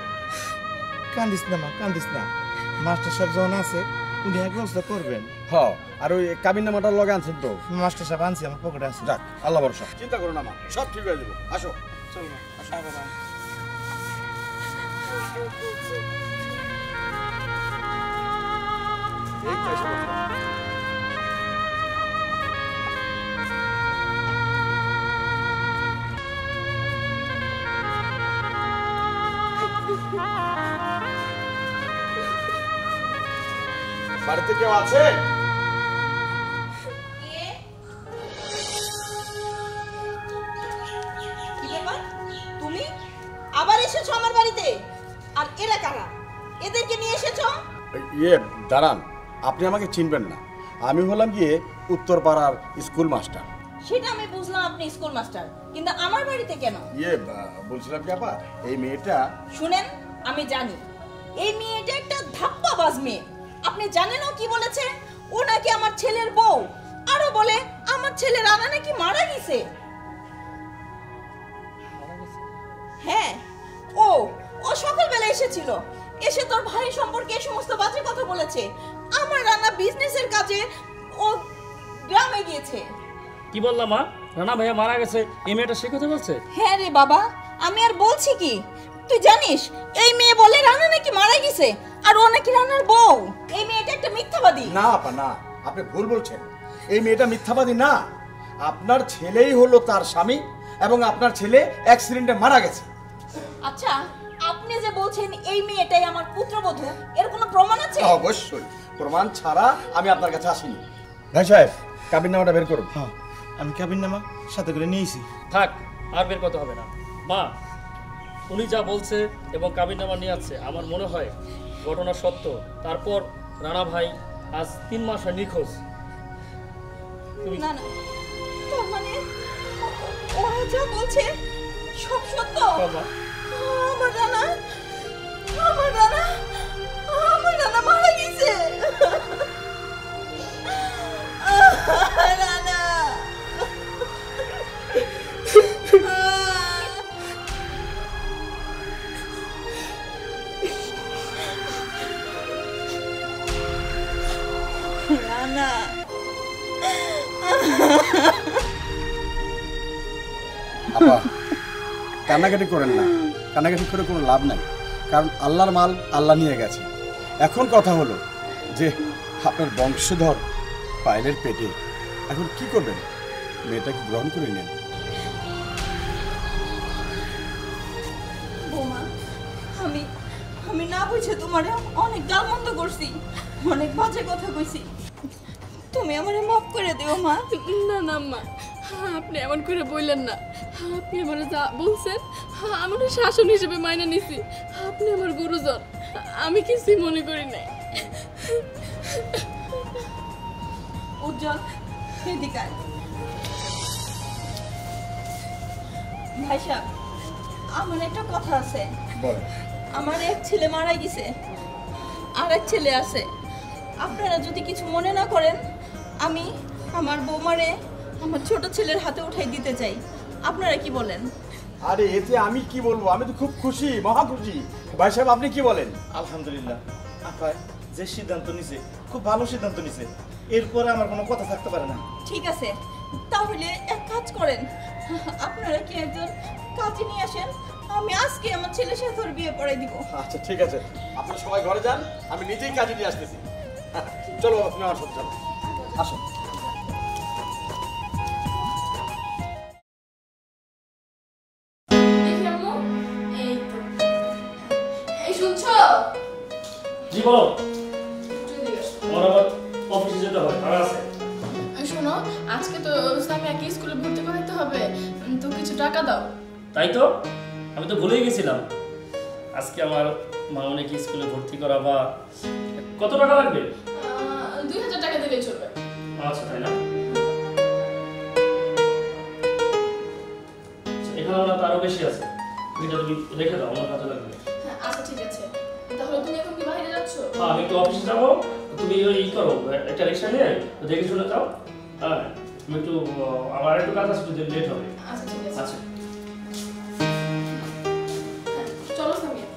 কান্দিস না মা, কান্দিস না, মাস্টার সাহেব যখন আছে উনি এক ব্যবস্থা করবেন।
হ্যাঁ, আর ওই কাবিন নামাটা লগে আনছেন তো?
মাস্টার সাহেব আনছি, আমার পকেটে আছে।
যাক, আল্লাহ ভরসা, চিন্তা করো না মা, সব ঠিক হয়ে যাবে। আসো।
চল মা, আসো বাবা।
এই তো এসে বসলাম। বাড়িতে কেউ আছে?
কি ব্যাপার, তুমি আবার এসেছো আমার বাড়িতে? আর এরা কারা? এদেরকে নিয়ে এসেছো?
ইয়ে দাঁড়ান, আপনি আমাকে চিনবেন না, আমি হলাম গিয়ে উত্তরপাড়ার স্কুল মাস্টার।
সেটা আমি বুঝলাম আপনি স্কুল মাস্টার, কিন্তু আমার বাড়িতে কেন?
ইয়ে বলছিলাম কি আপা, এই মেয়েটা।
শুনেন, আমি জানি এই মেয়েটা একটা ধাপ্পাবাজ মেয়ে। আপনি জানেন ও কি বলেছে? ও নাকি আমার ছেলের বউ, আরো বলে আমার ছেলে রানা নাকি মারা গেছে। হ্যাঁ, ও ও সকালবেলা এসেছিল, এসে তোর ভাই সম্পর্কে এই সমস্ত বাজে কথা বলেছে। আমার রানা বিজনেসের কাজে ও গ্রামে গিয়েছে।
কি বললাম মা, রানা ভাইয়া মারা গেছে, এই মেয়েটা সে কথা বলছে?
হ্যাঁ রে বাবা, আমি আর বলছি কি, তুই জানিস এই মেয়ে বলে রানা নাকি মারা গেছে আর ও নাকি রানার বউ। এই মেয়েটা একটা মিথ্যাবাদী।
না আপা না, আপনি ভুল বলছেন, এই মেয়েটা মিথ্যাবাদী না, আপনার ছেলেই হলো তার স্বামী এবং আপনার ছেলে অ্যাক্সিডেন্টে মারা গেছে।
আচ্ছা, আপনি যে বলছেন এই মেয়েটাই আমার পুত্রবধূ, এর কোনো প্রমাণ আছে?
অবশ্যই, প্রমাণ ছাড়া আমি আপনার কাছে আসিনি। ভাই সাহেব, কাবিন নামাটা বের করুন।
হ্যাঁ, আমি কাবিন নামা সাথে করে নিয়েছি।
থাক, আর বের কথা হবে না। মা, উনি যা বলছে এবং কাবিননামা নিয়ে আসছে, আমার মনে হয় ঘটনা সত্য। তারপর রানা ভাই আজ 3 মাস হয় নিখোঁজ।
না না, তার মানে ও যা বলছে সব সত্য? আমার রানা, আমার রানা, আমার রানা মারা গেছে। রানা রানা
আপা, কান্নাকাটি করেন না, কান্নাকাটি করে কোনো লাভ নাই, কারণ আল্লাহর মাল আল্লাহ নিয়ে গেছে। এখন কথা হলো যে আপনার বংশধর পায়েলের পেটে, এখন কি করবেন? মেয়েটাকে গ্রহণ করে নেন।
বৌমা, আমি আমি না বুঝে তোমার অনেক গালমন্দ করছি, অনেক বাজে কথা কইছি, তুমি আমারে মাফ করে দিও মা।
না না মা, আপনি এমন করে বললেন না। আপনি আমার যা বলছেন আমি না শাসন হিসেবে মাইনে নিছি। আপনি আমার গুরুজন, আমি কিছুই মনে করি নাই।
উজ্জ্বল, এদিকে আয়। ভাই সাহেব, আমার একটা কথা আছে। আমার এক ছেলে মারা গেছে, আর এক ছেলে আছে। আপনারা যদি কিছু মনে না করেন, আমি আমার বৌমারে আমার ছোট ছেলের হাতে উঠাই দিতে চাই। আপনারা কি বলেন?
আরে এতে আমি কি বলবো, আমি তো খুব খুশি, মহা খুশি। ভাই সাহেব আপনি কি বলেন?
আলহামদুলিল্লাহ, আপা যে সিদ্ধান্ত নিছে খুব ভালো সিদ্ধান্ত নিছে, এরপরে আমার কোনো কথা থাকতে পারে না।
ঠিক আছে, তাহলে এক কাজ করেন, আপনারা কি একজন কাজে নিয়ে আসেন, আমি আজকে আমার ছেলের সাথে ওর বিয়ে পড়াই দিব।
আচ্ছা ঠিক আছে, আপনারা সবাই ঘরে যান, আমি নিজেই কাজে নিয়ে আসতেছি। চলো আপনি আমার সাথে চলো, আসো।
দেখি আম্মু, এই তো। এই শুনছো?
জি বলো।
একটু এদিকে আসো।
আমার আবার অফিসে যেতে হবে, আর আছে।
শোনো, আজকে তো সামিয়াকে স্কুলে ভর্তি করাইতে হবে, তো কিছু টাকা দাও।
তাই তো, আমি তো ভুলেই গেছিলাম। আজকে আমার মামনিকে স্কুলে ভর্তি করাবা। কত টাকা লাগবে?
2000 টাকা দিলেই চলবে।
আচ্ছা তাই না, এখানে আমরা তো আরো বেশি আছে, এটা তুমি রেখে দাও, আমার কাজে লাগবে।
হ্যাঁ আচ্ছা ঠিক আছে, তাহলে তুমি এখন কি বাইরে যাচ্ছ?
হ্যাঁ আমি একটু অফিসে যাবো, তুমি ওই করো, একটা রিক্সা নিয়ে দেখে শুনে যাও। হ্যাঁ তুমি একটু, আমার একটু কাজ আছে, লেট হবে।
আচ্ছা ঠিক আছে।
আচ্ছা
হ্যাঁ, চলো সামিয়া।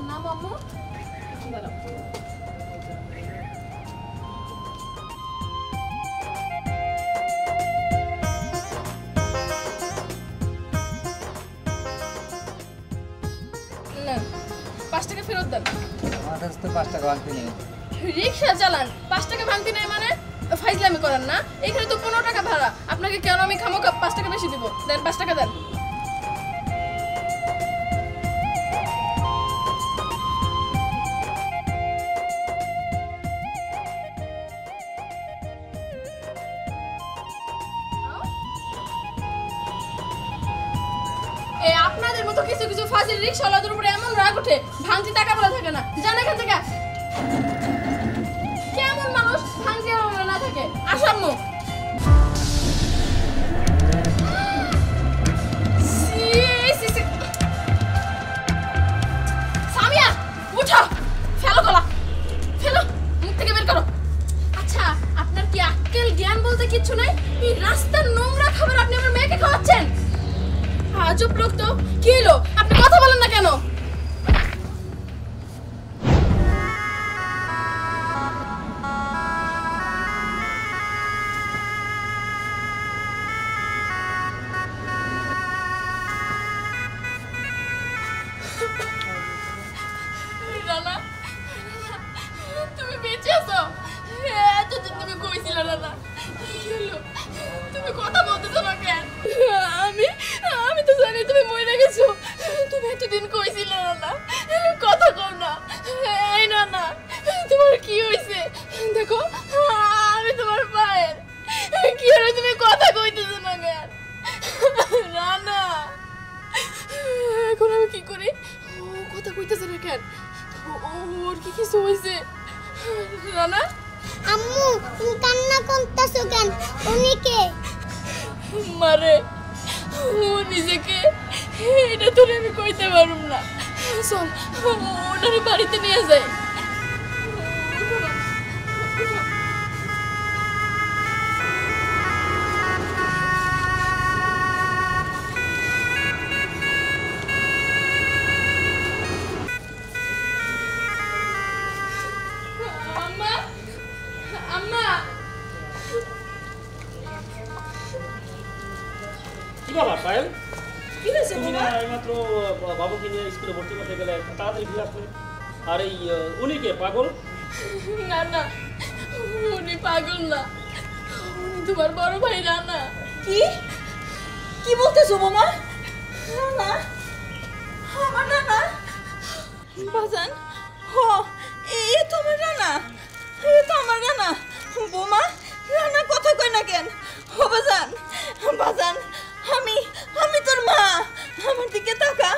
না মাম্মু, দাঁড়াও। না, 5 টাকা ফেরত দেন।
আমার কাছে তো 5 টাকা ভাঙতে নেই।
রিক্সা চালান, 5 টাকা ভাঙতে নেই মানে? ফাইজলামি করেন না, এখানে তো 15 টাকা ভাড়া, আপনাকে কেন আমি খামোখা 5 টাকা বেশি দিব? দেন 5 টাকা দেন। আপনাদের মতো কিছু কিছু ফাজিল রিক্সাওয়ালাদের উপরে এমন রাগ ওঠে, ভাঙতি টাকা বলা থাকে না। জান এখান থেকে। কেমন মানুষ ভাঙতি বলা না থাকে? আসাম্মু সামিয়া, উঠো, ফেলো গলা, ফেলো, মুখ থেকে বের করো। আচ্ছা আপনার কি আক্কেল জ্ঞান বলতে কিচ্ছু নাই? এই রাস্তার নোংরা খাবার আপনি আমার মেয়েকে খাওয়াচ্ছেন? আজব লোক তো। কি হলো, আপনি কথা বলেন না কেন? রানা, তুমি বেঁচে আছো? এতদিন তুমি কইছিল রানা, কি হলো, তুমি কথা বলতেছো না কেন? আমি তো জানি তুমি মরে গেছো। তুমি এতদিন কইছিল মারে ও নিজেকে এটা তো আমি কইতে পারুম না। চল ওনার বাড়িতে নিয়ে যাই। আম্মা আম্মা
কি বাবা পায়েল,
কি হয়েছে
তুমি না
বাবা?
এইমাত্র বাবুকে নিয়ে স্কুলে ভর্তি করতে গেলে তাড়াতাড়ি ফিরে আসলে। আর এই উনি কে পাগল?
না না উনি পাগল না, উনি তোমার বড় ভাই রানা।
কি কি বলতেছো বোমা? রানা, আমার রানা বাজান। ও এ তো আমার রানা, এ তো আমার রানা। বোমা, রানা কথা কই না কেন? ও বাজান, বাজান আমি আমি তোর মা, আমার দিকে তাকা,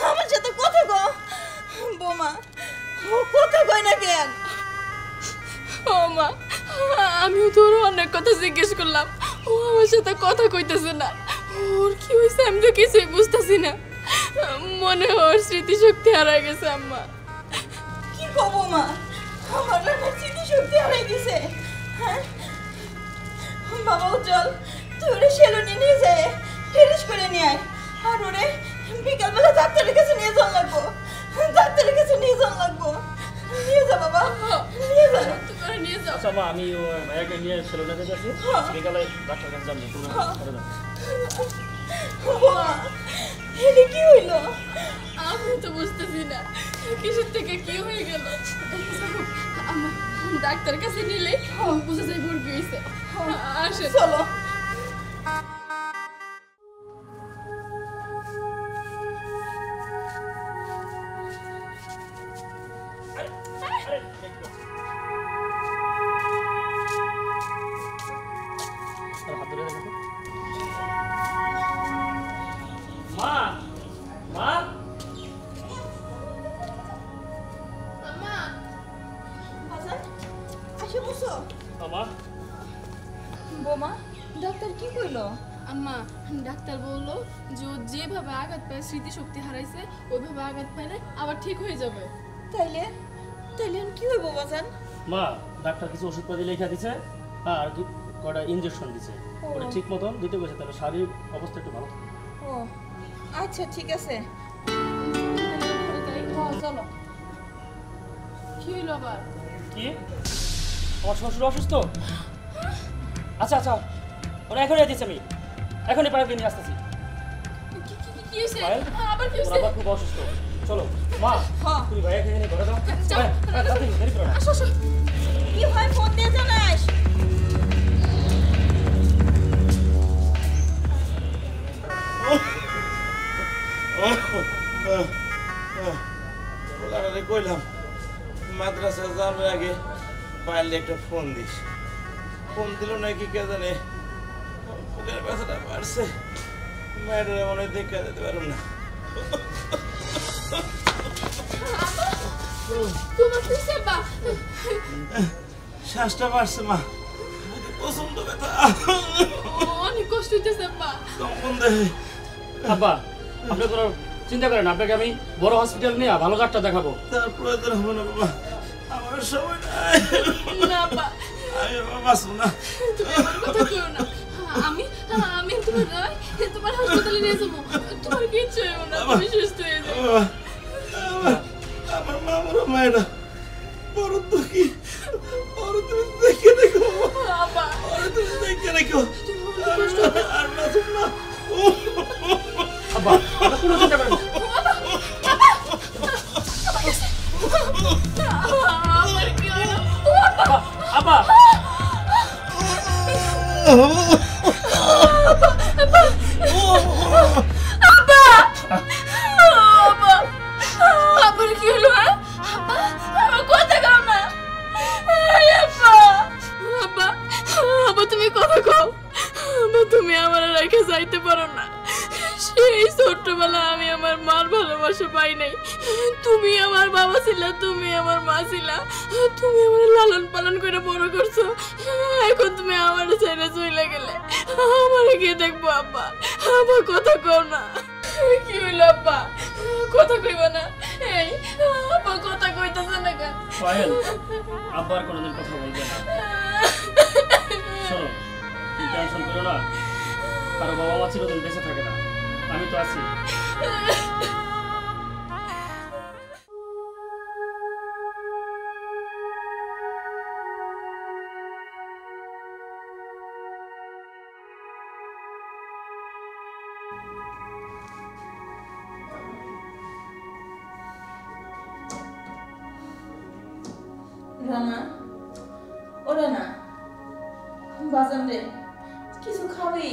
আমার সাথে কথা কও। বোমা, ও কথা কই না কেন?
ও মা, আমিও তোর অনেক কথা জিজ্ঞেস করলাম, ও আমার সাথে কথা কইতেছে না। ওর কি হয়েছে আমি তো কিছুই বুঝতেছি না, মনে হয় ওর স্মৃতিশক্তি হারাই গেছে। আম্মা
কি কব মা, আমার রানার স্মৃতিশক্তি হারাই গেছে? হ্যাঁ বাবা উজ্জ্বল, তুই ওরে সেলুনে নিয়ে যায় টেরিস করে নিয়ে আয়, আর ওরে বিকালবেলা ডাক্তারের কাছে নিয়ে যাওয়া লাগবো, ডাক্তারের কাছে নিয়ে যাওয়া লাগবো। নিয়ে যা বাবা, নিয়ে যা।
তোমার নিয়ে যাও।
আচ্ছা মা, আমি ভাইয়াকে নিয়ে সেলুনে যাচ্ছি, বিকালে ডাক্তার কাছে যাবো।
বাবা, এটা কি হইলো?
আমি তো বুঝতেছি না কিসের থেকে কি হয়ে গেল। আমার ডাক্তার কাছে নিলে বুঝা যায় ভুল কি হয়েছে। আসে
চলো।
মা, মা,
আম্মা
বাজান আসে বসো।
আমা,
বোমা, ডাক্তার কি কইলো?
আম্মা ডাক্তার বললো যে ও যেভাবে আঘাত পায় স্মৃতিশক্তি হারাইছে ওইভাবে আঘাত পাইলে আবার ঠিক হয়ে যাবে।
তাইলে তাইলে এখন কি হইব বাজান?
মা, ডাক্তার কিছু ওষুধপাতি লেখা দিছে আর কটা ইনজেকশন দিছে, ওটা ঠিক মতন দিতে গেছে, তাহলে শারীরিক অবস্থা একটু ভালো থাকে।
ও আচ্ছা ঠিক আছে, চলো।
কি হইলো আবার?
কি আমার শ্বশুর অসুস্থ? আচ্ছা আচ্ছা, ওরা এখনই দিচ্ছে, আমি এখনই পায়ে নিয়ে আসতেছি।
কি হয়েছে?
পায়েল,
আবার কি
ওর
হয়েছে?
আবার খুব অসুস্থ। চলো মা,
হ্যাঁ।
তুমি ভাইয়া খেয়ে নিয়ে ঘরে যাও।
যাও।
তাড়াতাড়ি, দেরি করো না।
আসো আসো।
কি হয় ফোন দিয়ে জানাস?
ওলারে কইলাম মাদ্রাসা যাওয়ার আগে পাইলে একটা ফোন দিস, ফোন দিল নাকি কে জানে, বুকের ব্যথাটা বাড়ছে, মেয়েটা মনে হয় দেখে যেতে পারুম না।
তোমার কি হয়েছে আব্বা?
শ্বাসটা বাড়ছে মা, বুকে প্রচন্ড ব্যথা,
অনেক কষ্ট হইতেছে আব্বা।
কখন দেখে
আব্বা, আপনি কোনো চিন্তা করেন, আপনাকে আমি বড় হসপিটাল নিয়ে ভালো ডাক্তার দেখাবো।
তার প্রয়োজন হবে না বাবা, আমার সময় নাই,
না আব্বা
আমি বাঁচবো না।
তুমি আমার কথা কইও না, আমি আমি তোমার হাসপাতালে নিয়ে যাবো, তোমার কিচ্ছু হইব না, তুমি সুস্থ হয়ে যাবে।
বাবা, আমার মা মরা মায়েরা বড় দুঃখী, বড় তুমি দেখে দেখো
আব্বা
বড় তুমি দেখে দেখো, আর না তুমি না।
আব্বা, আপনি কোনো চিন্তা করেন না।
আমার কি হলো?
আব্বা, আব্বা,
আবার কি হলো? আমার কথা কও না। আব্বা তুমি কথা কও। আব্বা তুমি আমার রেখে যাইতে পারো না, এই ছোট্টবেলা আমি আমার মার ভালোবাসা পাই নাই। তুমি আমার বাবা ছিলা, তুমি আমার মা ছিলা, তুমি আমার লালন পালন করে বড় করছো। এখন তুমি আমার ছেড়ে চলে গেলে আমার কে দেখবো? আব্বা, আব্বা কথা কও না। কি হইল আব্বা? কথা কইব না? এই আব্বা কথা কইতাছে না কেন?
পায়েল, আব্বা আর কোনোদিন কথা বলবে না। শোনো, তুমি টেনশন করো না। কারো বাবা মা চিরদিন বেঁচে থাকে না, আমি তো আছি।
রানা, ও রানা, বাজান রে, কিছু খাবি?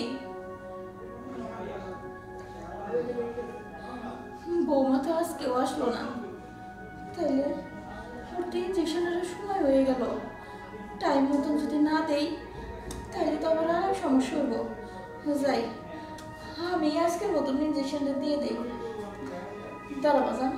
বৌমা তো আজকেও আসলো না, তাইলে ওর তো ইঞ্জেকশনের সময় হয়ে গেল। টাইম মতন যদি না দেই তাহলে তো আবার আরো সমস্যা হবো। যাই, আমি আজকের মতন ইঞ্জেকশনটা দিয়ে দিই। দাঁড়া বাজান।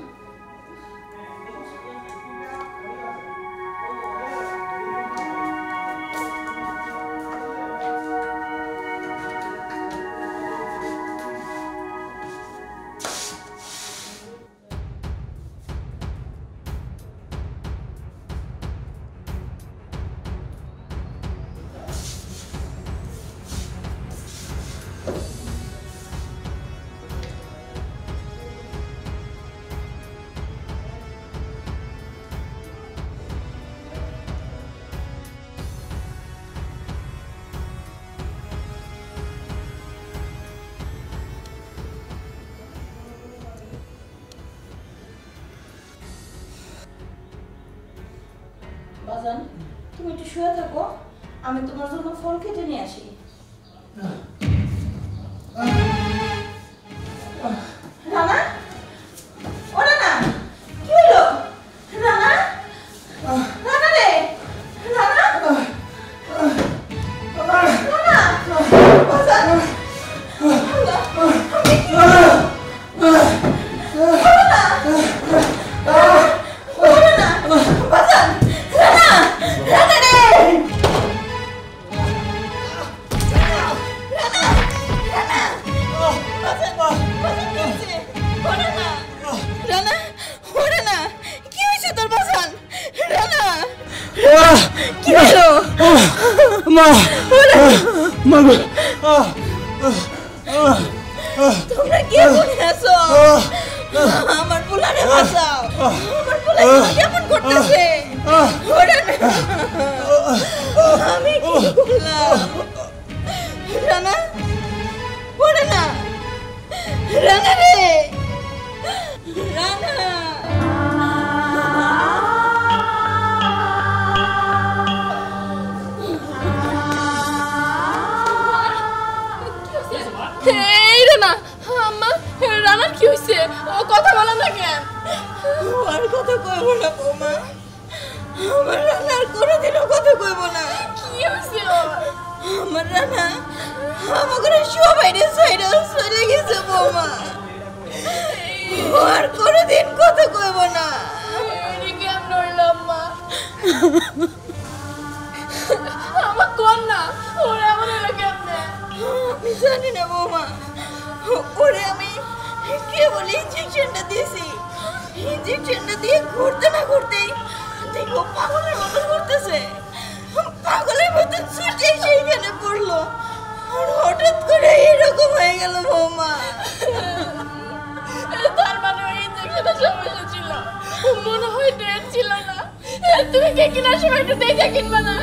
বাজান, তুমি একটু শুয়ে থাকো, আমি তোমার জন্য ফল কেটে নিয়ে আসি। রানা, ও রানা, কি হলো? রানা, রানা রে, রানা, রানা, বাজান, আমি কি হলো? তোমরা কি বলছো? আমার পোলারে বাঁচাও, আমার পোলা কেমন করতেছে? আমি কি করলাম? রানা, ওরে না, রানা রে, রানা।
এই রানা, আম্মা, রানার কি হইছে? ও কথা বলে না কেন?
আর কথা কইব না বৌমা, আমার রানার কোনোদিনও কথা কইব না।
কি হইছে ওর?
আমার রানা আমাকে সবাই চলে গেছে বৌমা, আর কোনোদিন কথা কইব না।
কেমন হইল আম্মা? আমার কোন না, ওরে আমার হইলো কেমনে?
আমি জানি না বৌমা, ওরে আমি কেবল ইঞ্জেকশনটা দিয়েছি। ইঞ্জেকশনটা দিয়ে ঘুরতে না ঘুরতেই দেখো পাগলের মতন ঘুরতেছে। পাগলের মতন ছুটে সেইখানে পড়লো, আর হঠাৎ করে এরকম হয়ে গেল বৌমা।
তার মানে ওই ইঞ্জেকশনের সমস্যা ছিল, মনে হয় ডেট ছিল না। তুমি কে কিনার সময় একটু দেখে কিনবা না?